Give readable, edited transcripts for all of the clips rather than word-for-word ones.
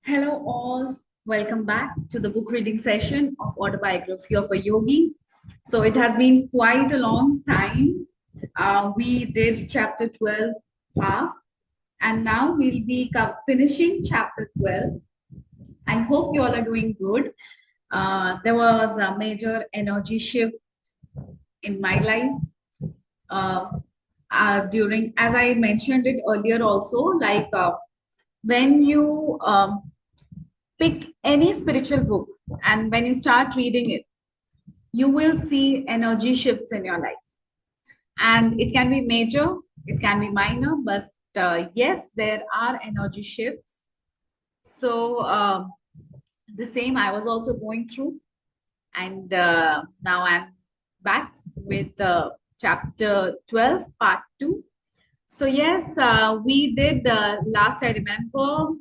Hello, all. Welcome back to the book reading session of Autobiography of a Yogi. So, it has been quite a long time. We did chapter 12 half, and now we'll be finishing chapter 12. I hope you all are doing good. There was a major energy shift in my life uh, during, as I mentioned it earlier, also, when you pick any spiritual book and when you start reading it, you will see energy shifts in your life. And it can be major, it can be minor, but yes, there are energy shifts. So, the same I was also going through. And now I'm back with chapter 12, part 2. So, yes, we did last, I remember,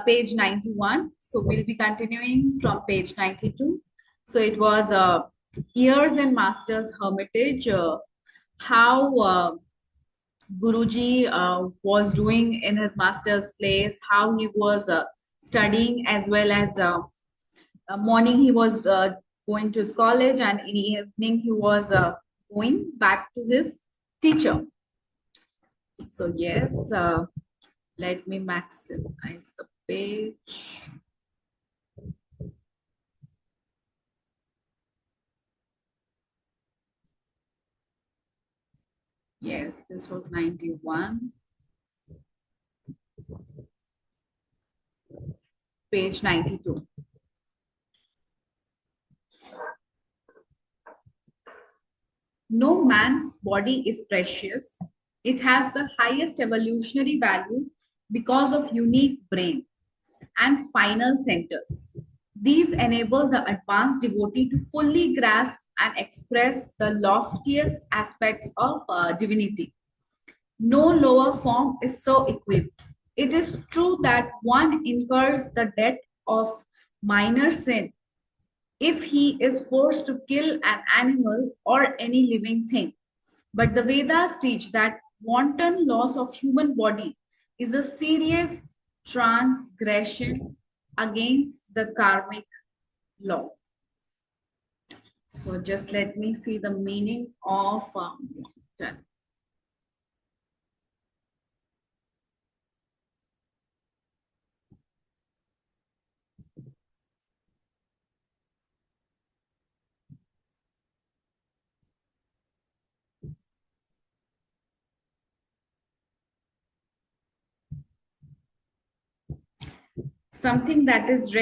page 91. So we'll be continuing from page 92. So it was years in Master's Hermitage, how Guruji was doing in his master's place, how he was studying, as well as morning he was going to his college, and in the evening he was going back to his teacher. So yes, let me maximize the page. Yes, this was 91, page 92. No man's body is precious. It has the highest evolutionary value because of unique brain and spinal centers. These enable the advanced devotee to fully grasp and express the loftiest aspects of divinity. No lower form is so equipped. It is true that one incurs the debt of minor sin if he is forced to kill an animal or any living thing. But the Vedas teach that wanton loss of human body is a serious transgression against the karmic law. So just let me see the meaning of wanton. Something that is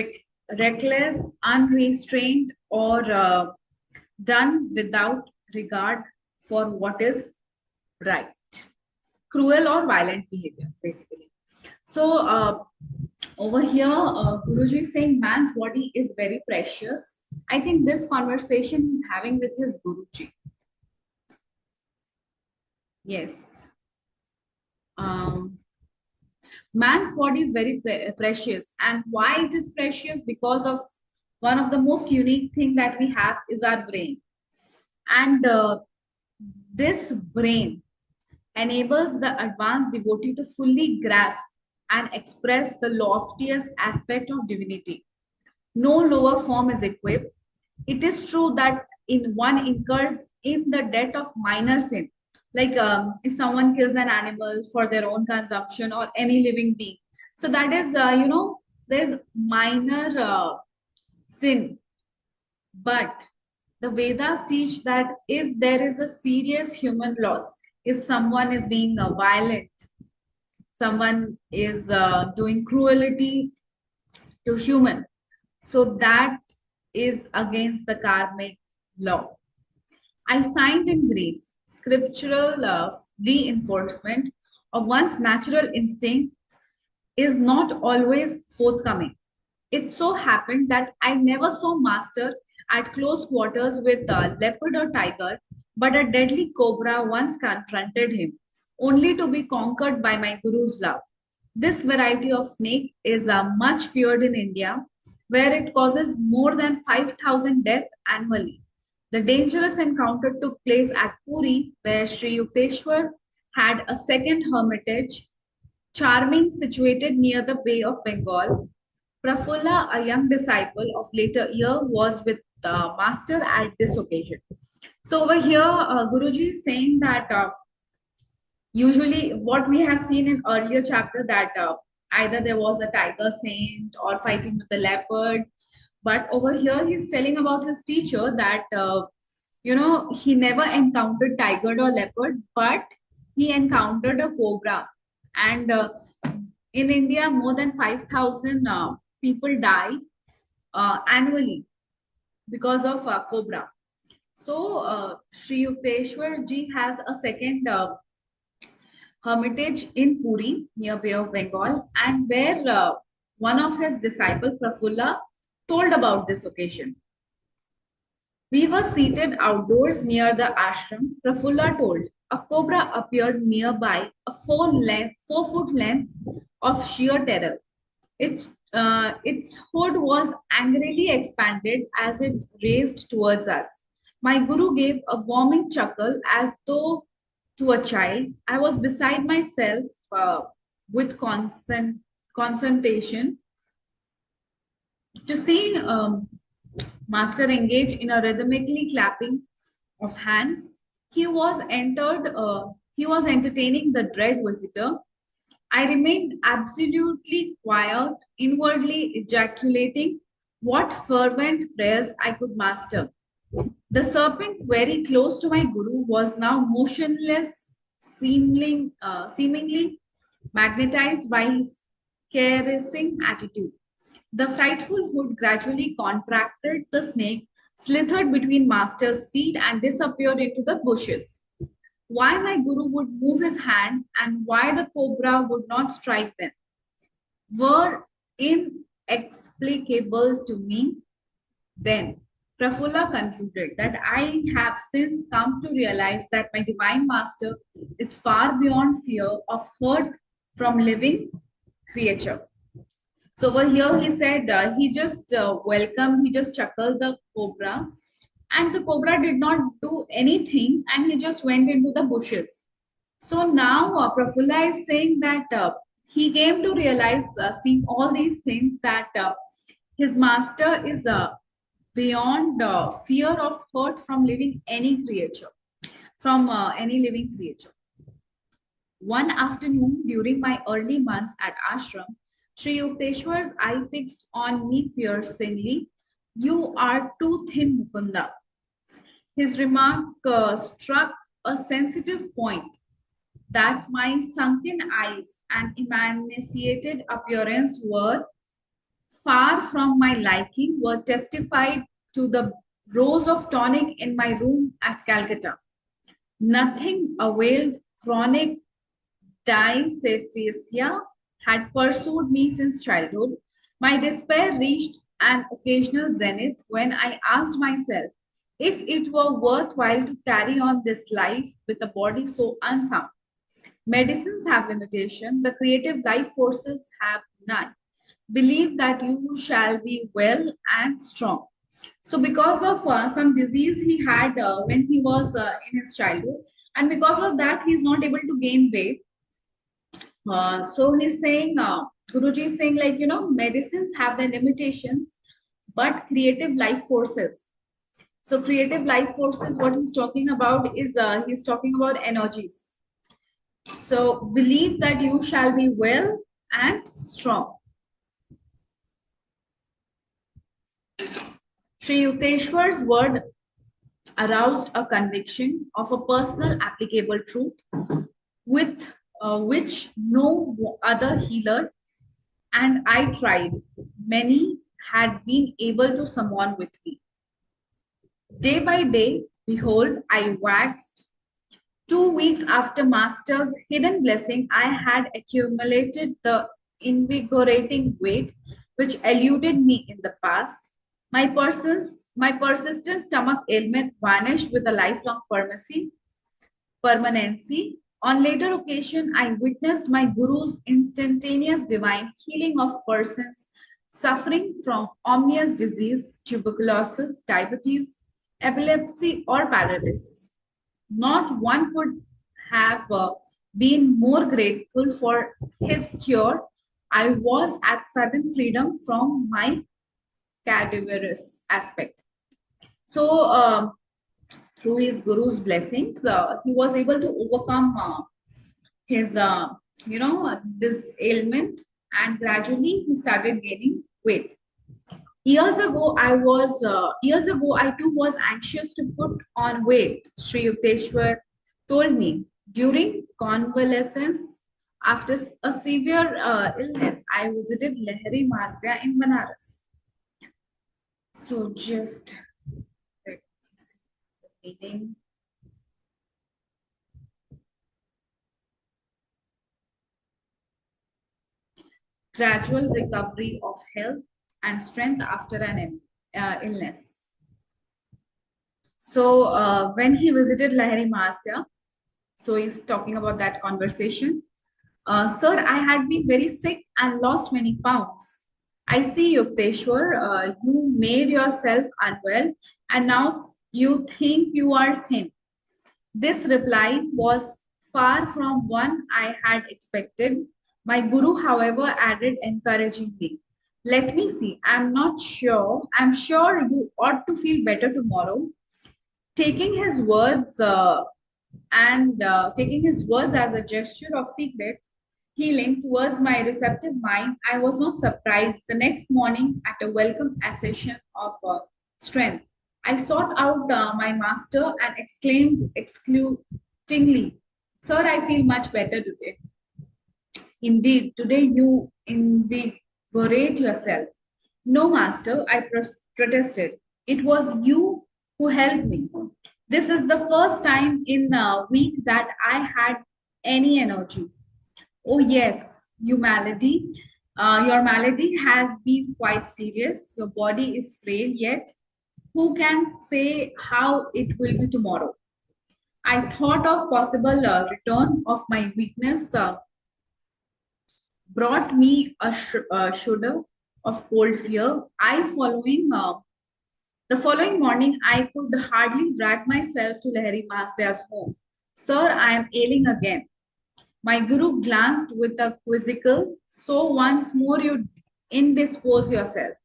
reckless, unrestrained, or done without regard for what is right. Cruel or violent behavior, basically. So, over here, Guruji is saying man's body is very precious. I think this conversation he's having with his Guruji. Yes. Um, man's body is very precious, and why it is precious? Because of one of the most unique thing that we have is our brain, and this brain enables the advanced devotee to fully grasp and express the loftiest aspect of divinity. No lower form is equipped. It is true that in one incurs in the debt of minor sin, like if someone kills an animal for their own consumption or any living being. So that is, there's minor sin. But the Vedas teach that if there is a serious human loss, if someone is being violent, someone is doing cruelty to human, so that is against the karmic law. I signed in grief, scriptural reinforcement of one's natural instinct is not always forthcoming. It so happened that I never saw Master at close quarters with a leopard or tiger, but a deadly cobra once confronted him, only to be conquered by my Guru's love. This variety of snake is much feared in India, where it causes more than 5,000 deaths annually. The dangerous encounter took place at Puri, where Sri Yukteswar had a second hermitage charming, situated near the Bay of Bengal. Prafulla, a young disciple of later year, was with the master at this occasion. So over here, Guruji is saying that usually what we have seen in earlier chapter that either there was a tiger saint or fighting with the leopard, but over here he's telling about his teacher that he never encountered tiger or leopard, but he encountered a cobra. And in India, more than 5,000 people die annually because of cobra. So Sri Yukteswar ji has a second hermitage in Puri near Bay of Bengal, and where one of his disciples, Prafulla, told about this occasion. We were seated outdoors near the ashram. Prafulla told. A cobra appeared nearby, a 4 foot length of sheer terror. Its hood was angrily expanded as it raced towards us. My guru gave a warming chuckle as though to a child. I was beside myself with concentration to see master engage in a rhythmically clapping of hands. He was entertaining the dread visitor. I remained absolutely quiet, inwardly ejaculating what fervent prayers I could master. The serpent, very close to my guru, was now motionless, seemingly magnetized by his caressing attitude. The frightful hood gradually contracted. The snake slithered between master's feet and disappeared into the bushes. Why my guru would move his hand and why the cobra would not strike them were inexplicable to me then. Prafulla concluded that I have since come to realize that my divine master is far beyond fear of hurt from living creature. So over here, he said he just welcomed, he just chuckled the cobra, and the cobra did not do anything, and he just went into the bushes. So now Prafulla is saying that he came to realize, seeing all these things, that his master is beyond fear of hurt from living any creature, from any living creature. One afternoon during my early months at ashram, Sri Yukteswar's eye fixed on me piercingly. You are too thin, Mukunda. His remark struck a sensitive point that my sunken eyes and emaciated appearance were far from my liking were testified to the rows of tonic in my room at Calcutta. Nothing availed. Chronic dysphagia had pursued me since childhood. My despair reached an occasional zenith when I asked myself if it were worthwhile to carry on this life with a body so unsound. Medicines have limitation, the creative life forces have none. Believe that you shall be well and strong. So, because of some disease he had when he was in his childhood, and because of that, he's not able to gain weight. So he's saying, Guruji is saying, like, medicines have their limitations, but creative life forces. So, creative life forces, what he's talking about is he's talking about energies. So, believe that you shall be well and strong. Sri Yukteswar's word aroused a conviction of a personal applicable truth with which no other healer and I tried. Many had been able to summon with me. Day by day, behold, I waxed. 2 weeks after Master's hidden blessing, I had accumulated the invigorating weight which eluded me in the past. My persistent stomach ailment vanished with a lifelong permanency. On later occasion, I witnessed my Guru's instantaneous divine healing of persons suffering from omnious disease, tuberculosis, diabetes, epilepsy, or paralysis. Not one could have been more grateful for his cure, I was at sudden freedom from my cadaverous aspect. So, through his guru's blessings, he was able to overcome his, this ailment, and gradually he started gaining weight. Years ago, I too was anxious to put on weight. Sri Yukteswar told me during convalescence after a severe illness, I visited Lehari Marsya in Banaras. So just let me see the meeting. Gradual recovery of health and strength after an illness. So when he visited Lahari Mahasya, so he's talking about that conversation. Sir, I had been very sick and lost many pounds. I see, Yukteswar, you made yourself unwell and now you think you are thin. This reply was far from one I had expected. My guru, however, added encouragingly, let me see, I'm not sure. I'm sure you ought to feel better tomorrow. Taking his words and taking his words as a gesture of secret healing towards my receptive mind, I was not surprised the next morning at a welcome accession of strength. I sought out my master and exclaimed excludingly, Sir, I feel much better today. Indeed, today you invigorate yourself. No, master, I protested. It was you who helped me. This is the first time in a week that I had any energy. Oh, yes, your malady has been quite serious. Your body is frail, yet who can say how it will be tomorrow? I thought of possible return of my weakness brought me a shudder of cold fear. The following morning, I could hardly drag myself to Lahari Mahasya's home. Sir, I am ailing again. My guru glanced with a quizzical, so once more you indispose yourself.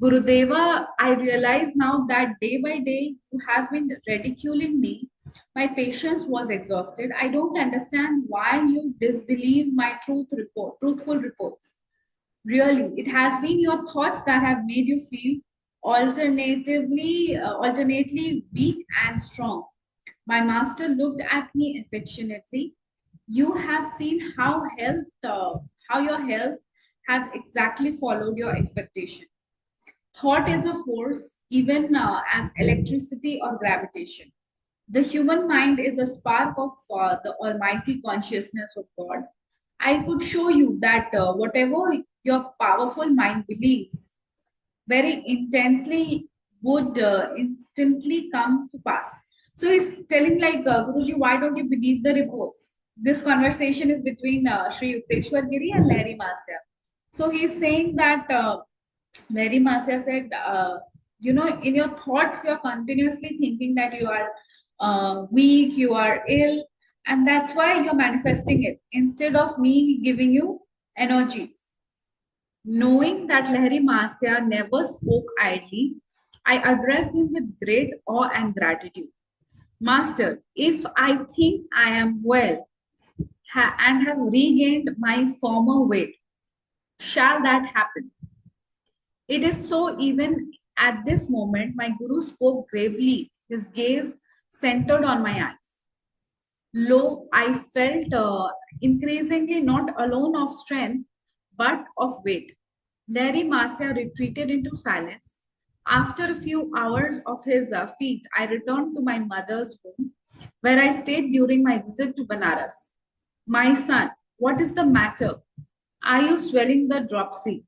Gurudeva, I realize now that day by day you have been ridiculing me. My patience was exhausted. I don't understand why you disbelieve my truthful reports. Really, it has been your thoughts that have made you feel alternately weak and strong. My master looked at me affectionately. You have seen how your health has exactly followed your expectation. Thought is a force, even as electricity or gravitation. The human mind is a spark of the almighty consciousness of God. I could show you that whatever your powerful mind believes very intensely would instantly come to pass. So he's telling like, Guruji, why don't you believe the reports? This conversation is between Sri Yukteswar Giri and Larry Masya. So he's saying that Larry Masya said, in your thoughts, you're continuously thinking that you are weak, you are ill, and that's why you're manifesting it instead of me giving you energy. Knowing that Lahari Masya never spoke idly, I addressed him with great awe and gratitude. Master, if I think I am well and have regained my former weight, shall that happen? It is so even at this moment, my Guru spoke gravely, his gaze centered on my eyes. Lo, I felt increasingly not alone of strength, but of weight. Larry Masya retreated into silence. After a few hours of his feet, I returned to my mother's home, where I stayed during my visit to Banaras. My son, what is the matter? Are you swelling the dropsy?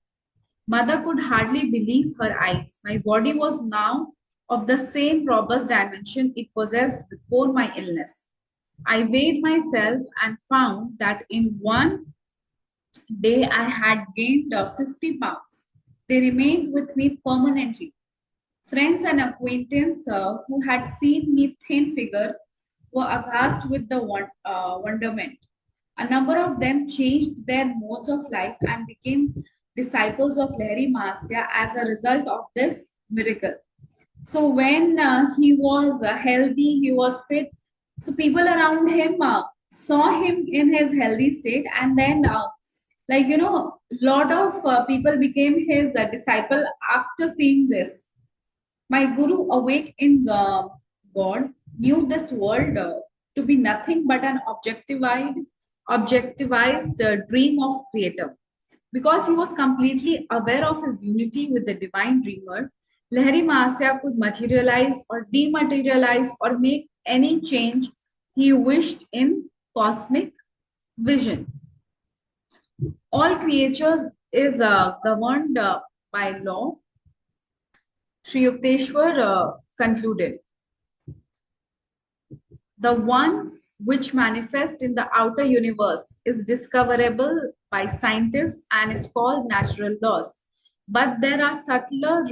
Mother could hardly believe her eyes. My body was now of the same robust dimension it possessed before my illness. I weighed myself and found that in one day I had gained 50 pounds. They remained with me permanently. Friends and acquaintances who had seen me thin figure were aghast with the wonderment. A number of them changed their modes of life and became disciples of Lahiri Mahasya as a result of this miracle. So when he was healthy, he was fit. So people around him saw him in his healthy state, and then lot of people became his disciple after seeing this. My guru, awake in God, knew this world to be nothing but an objectivized dream of creator. Because he was completely aware of his unity with the divine dreamer, Lahiri Mahasya could materialize or dematerialize or make any change he wished in cosmic vision. All creatures is governed by law. Sri Yukteswar concluded. The ones which manifest in the outer universe is discoverable by scientists and is called natural laws. But there are subtle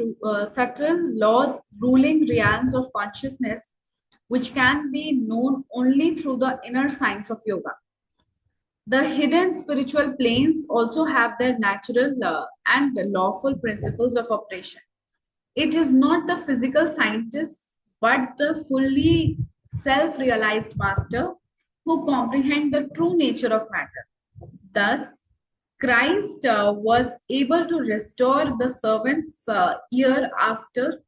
laws ruling realms of consciousness which can be known only through the inner science of yoga. The hidden spiritual planes also have their natural and lawful principles of operation. It is not the physical scientist, but the fully self realized master who comprehend the true nature of matter. Thus, Christ was able to restore the servant's ear after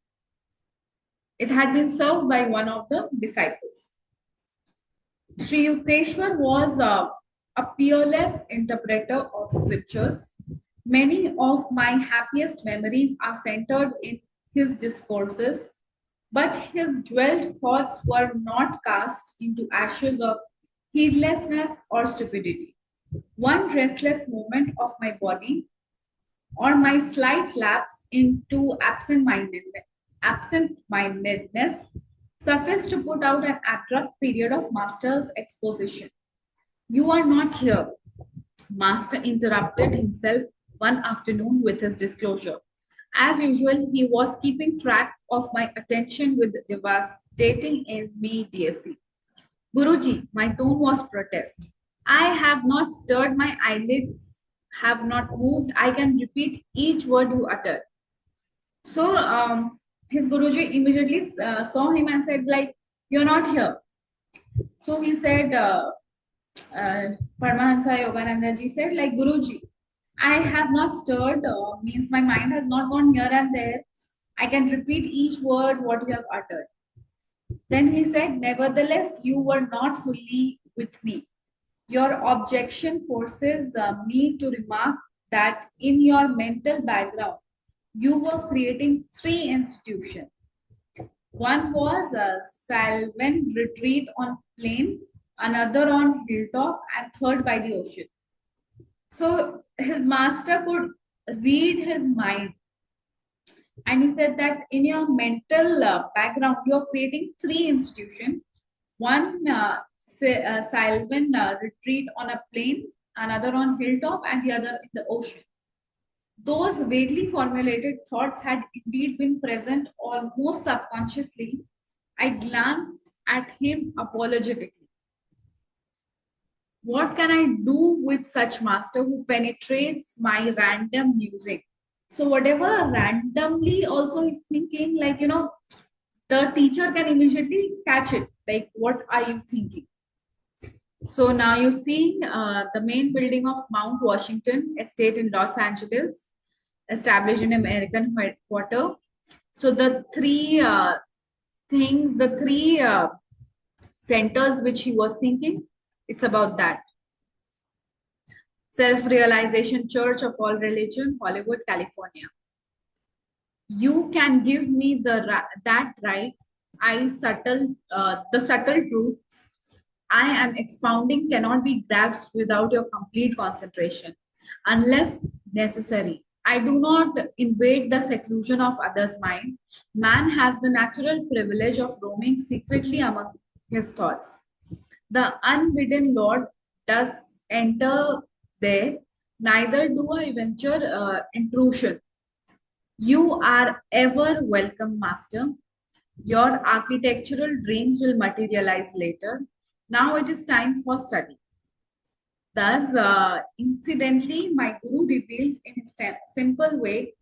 it had been served by one of the disciples. Sri Yukteswar was a peerless interpreter of scriptures. Many of my happiest memories are centered in his discourses, but his dwelled thoughts were not cast into ashes of heedlessness or stupidity. One restless movement of my body or my slight lapse into absent-mindedness sufficed to put out an abrupt period of master's exposition. You are not here, Master interrupted himself one afternoon with his disclosure. As usual, he was keeping track of my attention with devastating immediacy. Guruji, my tone was protest. I have not stirred, my eyelids have not moved. I can repeat each word you utter. So his Guruji immediately saw him and said, like, you're not here. So he said, Paramahansa Yogananda ji said, like, Guruji, I have not stirred, means my mind has not gone here and there. I can repeat each word what you have uttered. Then he said, nevertheless, you were not fully with me. Your objection forces me to remark that in your mental background, you were creating three institutions. One was a Salvan retreat on plain, another on hilltop, and third by the ocean. So his master could read his mind. And he said that in your mental background, you're creating three institutions. One Salvan retreat on a plain, another on hilltop, and the other in the ocean. Those vaguely formulated thoughts had indeed been present almost subconsciously. I glanced at him apologetically. What can I do with such master who penetrates my random musing? So whatever randomly also is thinking, like, the teacher can immediately catch it. Like, what are you thinking? So now you're seeing the main building of Mount Washington Estate in Los Angeles, established in American headquarter. So the three things, the three centers which he was thinking, it's about that. Self-Realization Church of All Religion, Hollywood, California. You can give me that right. The subtle truths I am expounding cannot be grasped without your complete concentration, unless necessary. I do not invade the seclusion of others' mind. Man has the natural privilege of roaming secretly among his thoughts. The unbidden Lord does enter there, neither do I venture intrusion. You are ever welcome, Master. Your architectural dreams will materialize later. Now it is time for study. Thus, incidentally, my guru revealed in a simple way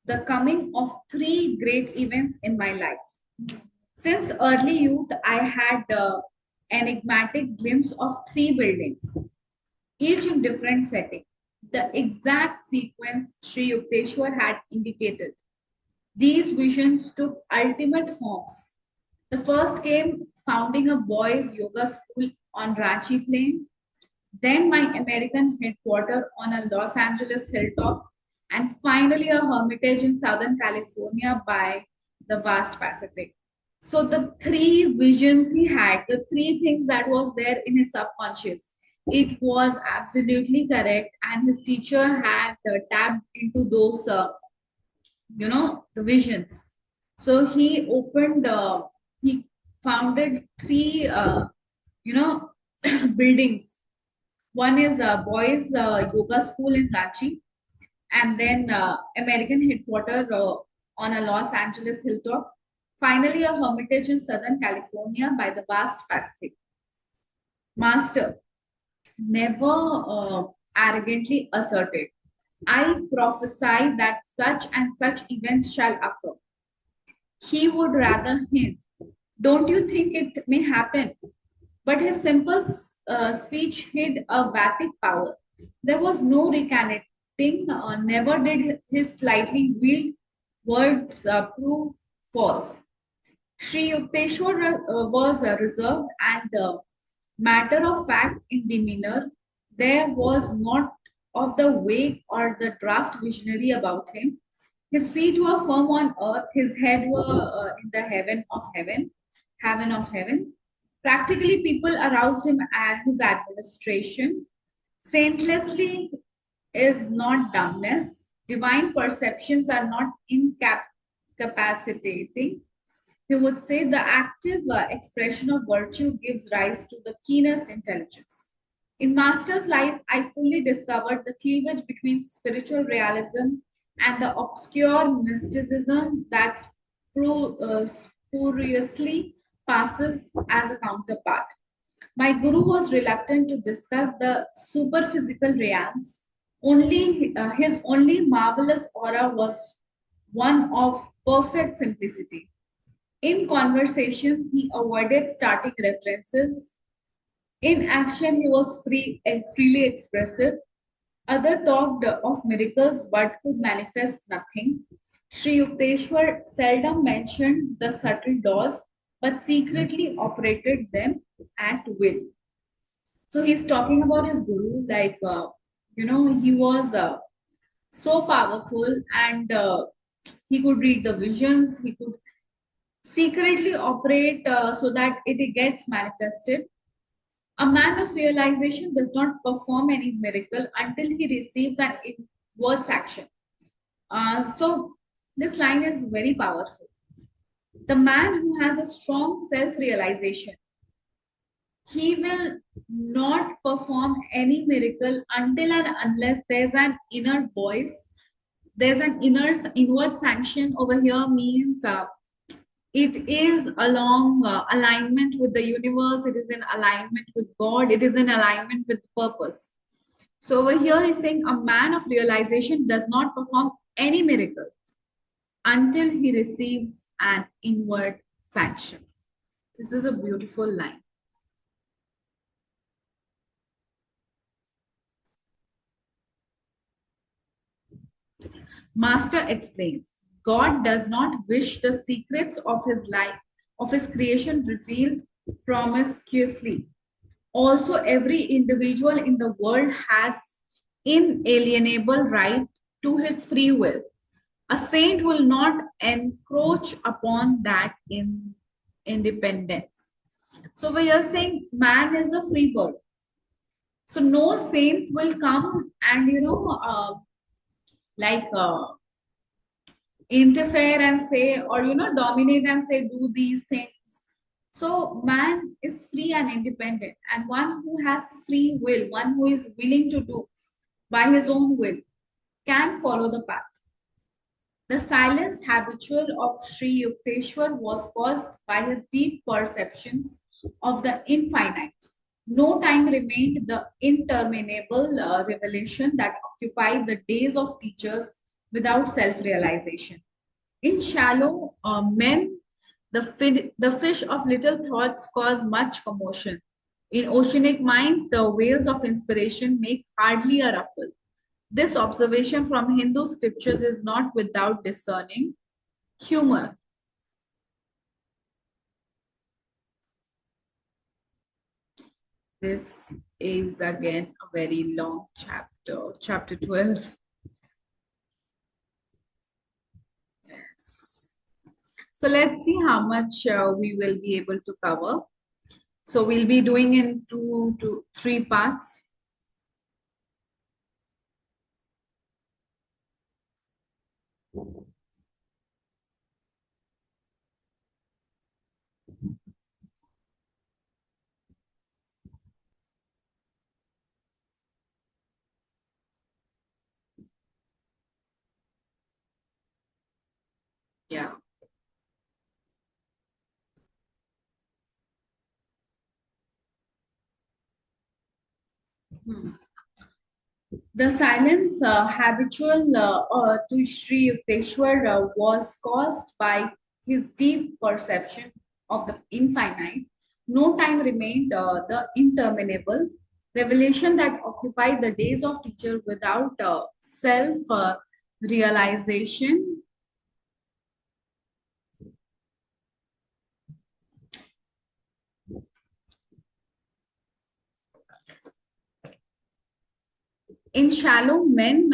the coming of three great events in my life. Since early youth, I had enigmatic glimpse of three buildings, each in different setting. The exact sequence Sri Yukteswar had indicated. These visions took ultimate forms. The first came founding a boys' yoga school on Ranchi Plain, then my American headquarters on a Los Angeles hilltop, and finally a hermitage in Southern California by the vast Pacific. So the three visions he had, the three things that was there in his subconscious, it was absolutely correct, and his teacher had tapped into those, the visions. So he founded three, buildings. One is boys yoga school in Ranchi, and then American headquarters on a Los Angeles hilltop. Finally, a hermitage in Southern California by the vast Pacific. Master never arrogantly asserted, I prophesy that such and such events shall occur. He would rather hint, don't you think it may happen? But his simple speech hid a Vedic power. There was no recanting, never did his slightly veiled words prove false. Sri Yukteswar was reserved and matter of fact in demeanor. There was not of the vague or the draft visionary about him. His feet were firm on earth, his head were in the heaven of heaven. Practically, people aroused him at his administration. Saintlessly is not dumbness. Divine perceptions are not incapacitating. He would say the active expression of virtue gives rise to the keenest intelligence. In Master's life, I fully discovered the cleavage between spiritual realism and the obscure mysticism that spuriously passes as a counterpart. My guru was reluctant to discuss the superphysical realms. Only his only marvelous aura was one of perfect simplicity. In conversation, he avoided static references. In action, he was freely expressive. Other talked of miracles but could manifest nothing. Sri Yukteswar seldom mentioned the subtle doors but secretly operated them at will. So he's talking about his guru, like, he was so powerful and he could read the visions, he could secretly operate so that it gets manifested. A man of realization does not perform any miracle until he receives an inward action. So this line is very powerful. The man who has a strong self-realization, he will not perform any miracle until and unless there's an inner voice. There's an inward sanction over here means it is along alignment with the universe, it is in alignment with God, it is in alignment with purpose. So over here he's saying a man of realization does not perform any miracle until he receives an inward sanction. This is a beautiful line. Master explained, God does not wish the secrets of his life, of his creation revealed promiscuously. Also, every individual in the world has inalienable right to his free will. A saint will not encroach upon that in independence. So we are saying man is a free bird. So no saint will come and like interfere and say, or dominate and say do these things. So man is free and independent, and one who has free will, one who is willing to do by his own will, can follow the path. The silence habitual of Sri Yukteswar was caused by his deep perceptions of the infinite. No time remained the interminable revelation that occupied the days of teachers without self realization. In shallow men, the fish of little thoughts cause much commotion. In oceanic minds, the whales of inspiration make hardly a ruffle. This observation from Hindu scriptures is not without discerning humor. This is again a very long chapter, chapter 12. Yes. So let's see how much we will be able to cover. So we'll be doing in two to three parts. Yeah. Hmm. The silence habitual to Sri Yukteswar was caused by his deep perception of the infinite. No time remained the interminable revelation that occupied the days of teacher without self realization. In shallow men,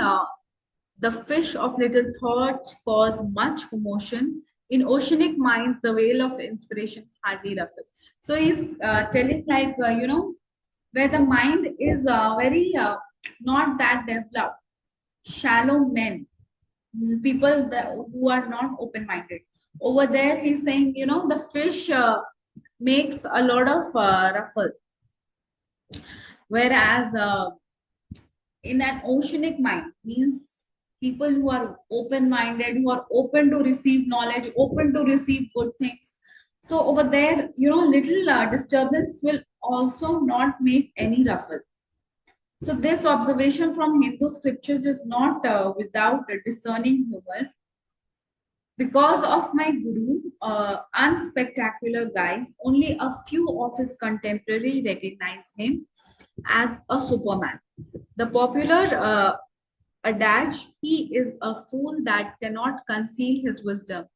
the fish of little thoughts cause much commotion. In oceanic minds, the whale of inspiration hardly ruffle. So he's telling, like, where the mind is very not that developed, shallow men, people that, who are not open minded. Over there, he's saying, the fish makes a lot of ruffle, whereas in an oceanic mind means people who are open minded, who are open to receive knowledge, open to receive good things. So over there, little disturbance will also not make any ruffle. So this observation from Hindu scriptures is not without a discerning humor. Because of my guru, unspectacular guys, only a few of his contemporary recognize him as a superman. The popular adage, he is a fool that cannot conceal his wisdom,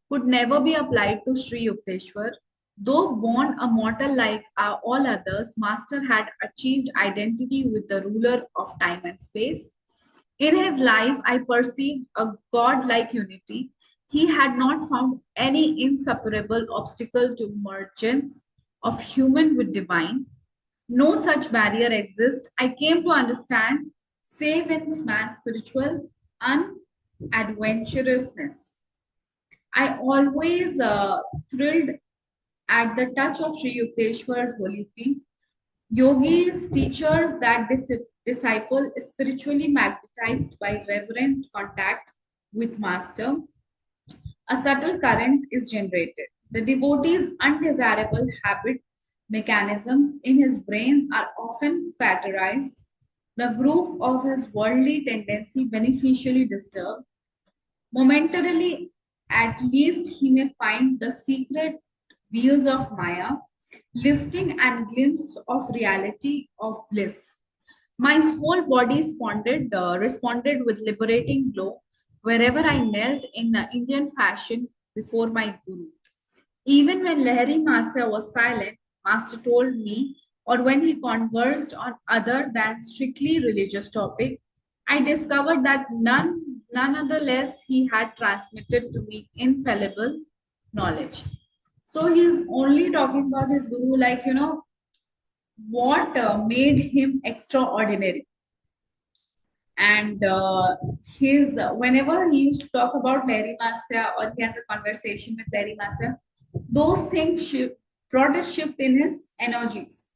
could never be applied to Sri Yukteswar. Though born a mortal like all others, Master had achieved identity with the ruler of time and space. In his life, I perceived a God-like unity. He had not found any insuperable obstacle to mergence of human with divine. No such barrier exists. I came to understand, save in man's spiritual unadventurousness. I always thrilled at the touch of Sri Yukteswar's holy feet. Yogis, teachers that disciple is spiritually magnetized by reverent contact with Master, a subtle current is generated. The devotee's undesirable habit mechanisms in his brain are often categorized. The groove of his worldly tendency beneficially disturbed. Momentarily, at least, he may find the secret wheels of Maya, lifting and glimpse of reality of bliss. My whole body responded with liberating glow wherever I knelt in Indian fashion before my guru. Even when Lahari Master was silent, Master told me, or when he conversed on other than strictly religious topic, I discovered that none other less he had transmitted to me infallible knowledge. So he is only talking about his guru, like what made him extraordinary. And his whenever he used to talk about Larry Massa or he has a conversation with Larry Massa, those things brought a shift in his energies.